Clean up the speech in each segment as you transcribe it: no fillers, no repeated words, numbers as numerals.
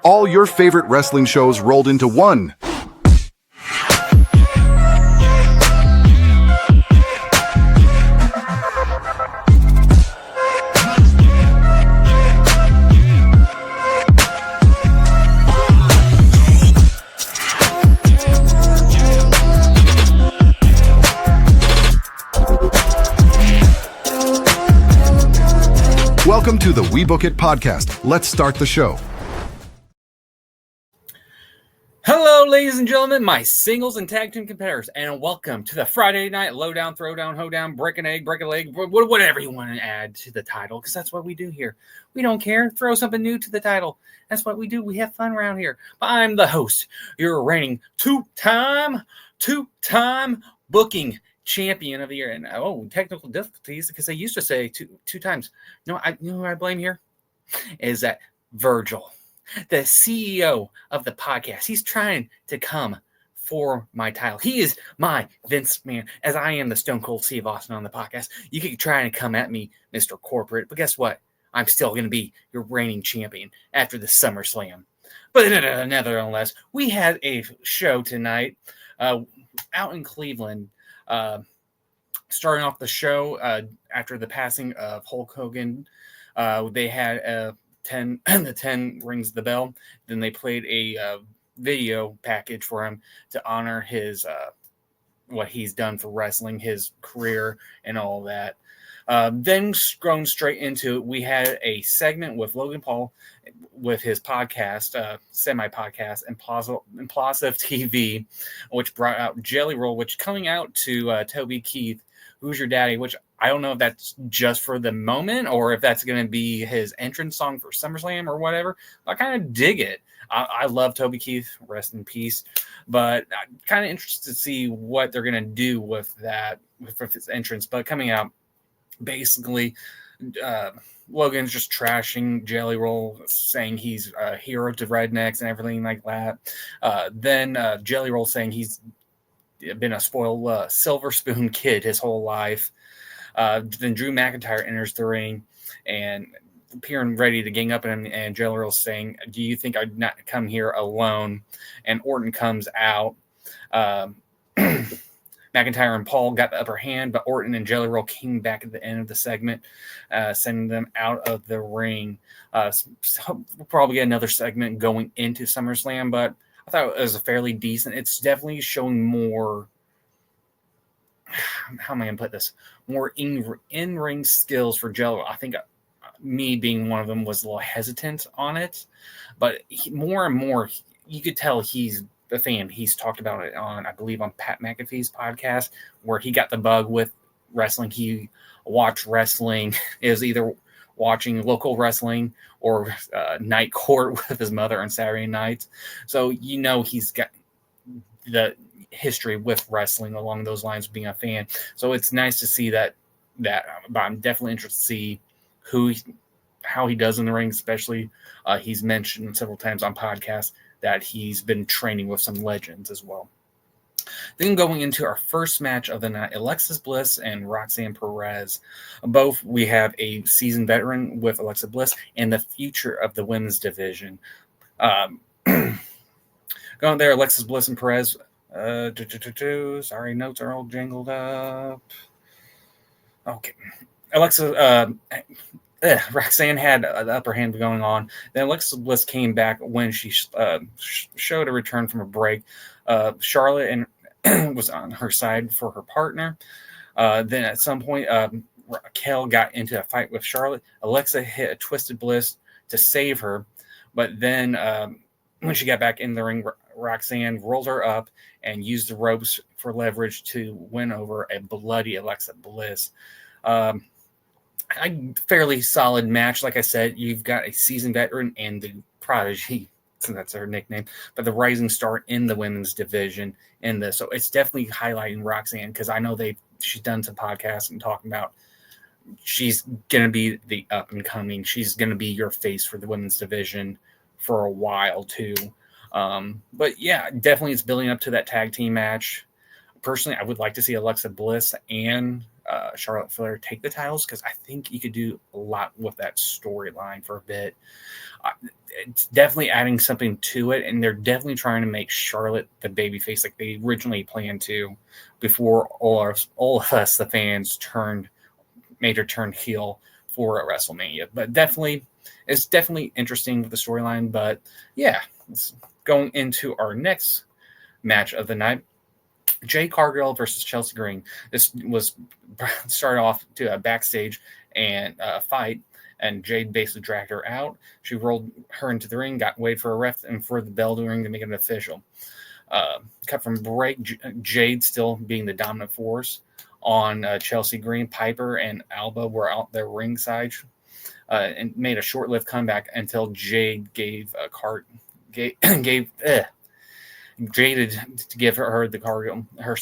All your favorite wrestling shows rolled into one. Welcome to the We Book It podcast. Let's start the show. Hello, ladies and gentlemen, my singles and tag team competitors, and welcome to the Friday Night Lowdown, Throwdown, Hoedown, Break an Egg, Break a Leg, whatever you want to add to the title, because that's what we do here. We don't care. Throw something new to the title. That's what we do. We have fun around here. But I'm the host, your reigning two-time booking champion of the year. And technical difficulties, because I used to say two times. No, you know who I blame here? Is that Virgil, the CEO of the podcast. He's trying to come for my title. He is my Vince McMahon, as I am the Stone Cold Steve Austin on the podcast. You could try and come at me, Mr. Corporate, but guess what? I'm still going to be your reigning champion after the SummerSlam. But nevertheless, we had a show tonight out in Cleveland. Starting off the show after the passing of Hulk Hogan, they had the 10 rings the bell. Then they played a video package for him to honor his what he's done for wrestling, his career, and all that. Then going straight into it, we had a segment with Logan Paul with his podcast, semi-podcast, Implosive TV, which brought out Jellyroll, which coming out to Toby Keith, Who's Your Daddy, which I don't know if that's just for the moment or if that's going to be his entrance song for SummerSlam or whatever. I kind of dig it. I love Toby Keith, rest in peace, but I'm kind of interested to see what they're going to do with that, with his entrance. But coming out, basically, Logan's just trashing Jellyroll, saying he's a hero to rednecks and everything like that. Then Jellyroll saying he's been a spoiled silver spoon kid his whole life. Then Drew McIntyre enters the ring and appearing ready to gang up on him, and Jellyroll saying, "Do you think I'd not come here alone?" And Orton comes out. McIntyre and Paul got the upper hand, but Orton and Jellyroll came back at the end of the segment, sending them out of the ring. So we'll probably get another segment going into SummerSlam, but I thought it was a fairly decent. It's definitely showing more. How am I going to put this? More in-ring skills for Jellyroll. I think me being one of them was a little hesitant on it, but more and more, you could tell he's a fan. He's talked about it on, I believe, on Pat McAfee's podcast, where he got the bug with wrestling. He watched wrestling. It was either watching local wrestling or night court with his mother on Saturday nights. So, he's got the history with wrestling along those lines of being a fan. So it's nice to see that, but I'm definitely interested to see how he does in the ring, especially he's mentioned several times on podcasts that he's been training with some legends as well. Then going into our first match of the night, Alexa Bliss and Roxanne Perez. Both we have a seasoned veteran with Alexa Bliss and the future of the women's division. Going there, Alexa Bliss and Perez. Sorry, notes are all jangled up. Okay. Roxanne had the upper hand going on. Then Alexa Bliss came back when she showed a return from a break. Charlotte was on her side for her partner. Then at some point, Raquel got into a fight with Charlotte. Alexa hit a Twisted Bliss to save her. But then when she got back in the ring, Roxanne rolled her up and used the ropes for leverage to win over a bloody Alexa Bliss. A fairly solid match. Like I said, you've got a seasoned veteran and the prodigy, so that's her nickname, but the rising star in the women's division in this. So it's definitely highlighting Roxanne, because I know she's done some podcasts and talking about she's going to be the up and coming. She's going to be your face for the women's division for a while too. But yeah, definitely it's building up to that tag team match. Personally, I would like to see Alexa Bliss and Charlotte Flair take the titles, because I think you could do a lot with that storyline for a bit. It's definitely adding something to it, and they're definitely trying to make Charlotte the babyface like they originally planned to, before all of us, the fans, made her turn heel for a WrestleMania. But it's definitely interesting with the storyline. But yeah, going into our next match of the night, Jade Cargill versus Chelsea Green. This was started off to a backstage and fight, and Jade basically dragged her out. She rolled her into the ring, waited for a ref and for the bell to ring to make it official. Cut from break, Jade still being the dominant force on Chelsea Green. Piper and Alba were out there ringside and made a short-lived comeback until Jade gave Jaded to give her the Cargill. Her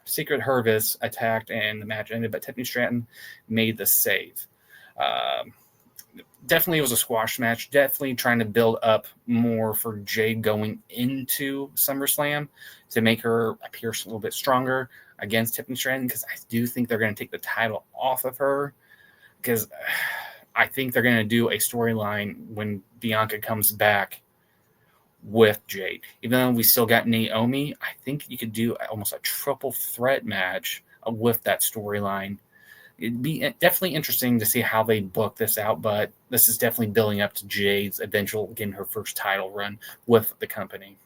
Secret Hervis attacked and the match ended, but Tiffany Stratton made the save. Definitely it was a squash match. Definitely trying to build up more for Jade going into SummerSlam to make her appear a little bit stronger against Tiffany Stratton, because I do think they're going to take the title off of her, because I think they're going to do a storyline when Bianca comes back with Jade. Even though we still got Naomi, I think you could do almost a triple threat match with that storyline. It'd be definitely interesting to see how they book this out, but this is definitely building up to Jade's eventual getting her first title run with the company.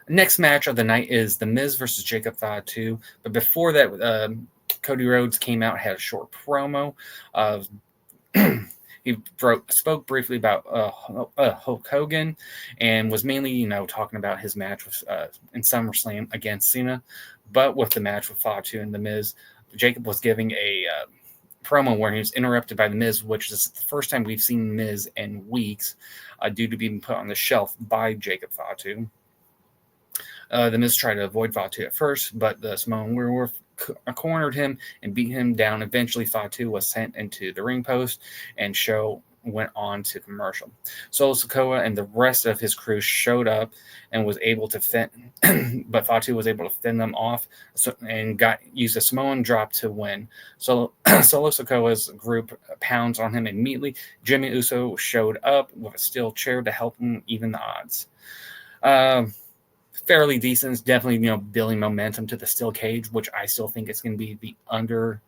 Next match of the night is The Miz versus Jacob Fatu. But before that, Cody Rhodes came out, had a short promo. He spoke briefly about Hulk Hogan, and was mainly, talking about his match in SummerSlam against Cena. But with the match with Fatu and The Miz, Jacob was giving a promo where he was interrupted by The Miz, which is the first time we've seen Miz in weeks, due to being put on the shelf by Jacob Fatu. The Miz tried to avoid Fatu at first, but the Samoan Werewolf cornered him and beat him down. Eventually, Fatu was sent into the ring post, and show went on to commercial. Solo Sikoa and the rest of his crew showed up and was able to fend, but Fatu was able to fend them off and used a Samoan drop to win. Solo Sikoa's group pounds on him immediately. Jimmy Uso showed up with a steel chair to help him even the odds. Fairly decent. It's definitely, building momentum to the steel cage, which I still think is going to be the under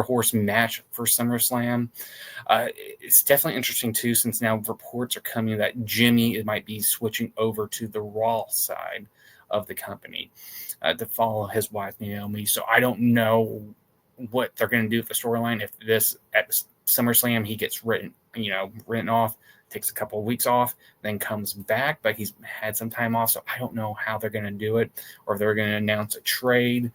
horse match for SummerSlam. It's definitely interesting too, since now reports are coming that Jimmy might be switching over to the Raw side of the company to follow his wife Naomi. So I don't know what they're going to do with the storyline. If this at SummerSlam he gets written off, takes a couple of weeks off, then comes back, but he's had some time off, so I don't know how they're going to do it, or if they're going to announce a trade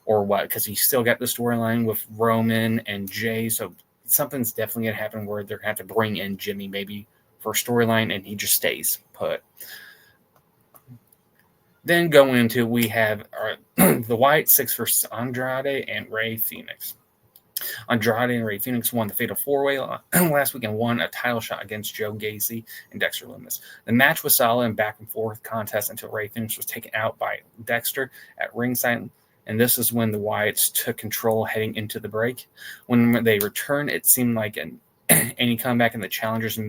or what, because he's still got the storyline with Roman and Jay, so something's definitely going to happen where they're going to have to bring in Jimmy maybe for a storyline, and he just stays put. Then going into, we have the Wyatt Six versus Andrade and Rey Fenix. Andrade and Rey Fenix won the Fatal 4-Way last week and won a title shot against Joe Gacy and Dexter Lumis. The match was solid and back and forth contest until Rey Fenix was taken out by Dexter at ringside, and this is when the Wyatts took control heading into the break. When they returned, it seemed like any comeback in the challengers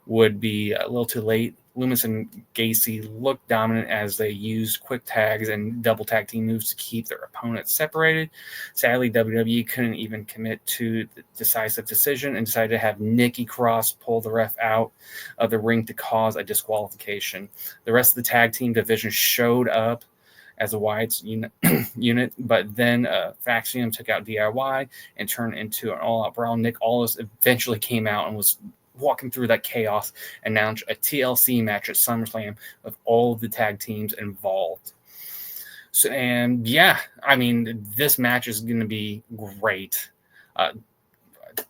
would be a little too late. Lumis and Gacy looked dominant as they used quick tags and double tag team moves to keep their opponents separated. Sadly, WWE couldn't even commit to the decisive decision and decided to have Nikki Cross pull the ref out of the ring to cause a disqualification. The rest of the tag team division showed up as a Wyatt's unit, but then Faxion took out DIY and turned into an all-out brawl. Nick Aldis eventually came out and was walking through that chaos, announced a TLC match at SummerSlam with all the tag teams involved. So, and yeah, I mean, this match is going to be great.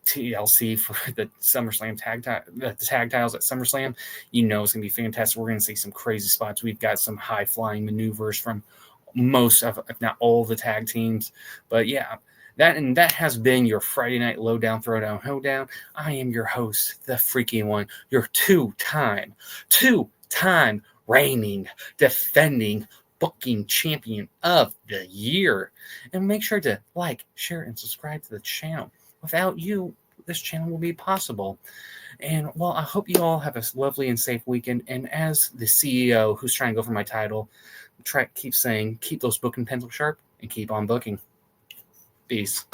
TLC for the SummerSlam the tag titles at SummerSlam, it's going to be fantastic. We're going to see some crazy spots. We've got some high flying maneuvers from most of, if not all, the tag teams. But yeah, that has been your Friday Night Lowdown, Throwdown, Hoedown. I am your host, the freaky one, your two-time reigning, defending, Booking Champion of the Year. And make sure to like, share, and subscribe to the channel. Without you, this channel will be possible. And, well, I hope you all have a lovely and safe weekend. And as the CEO who's trying to go for my title, keep saying, keep those booking pencils sharp and keep on booking. Peace.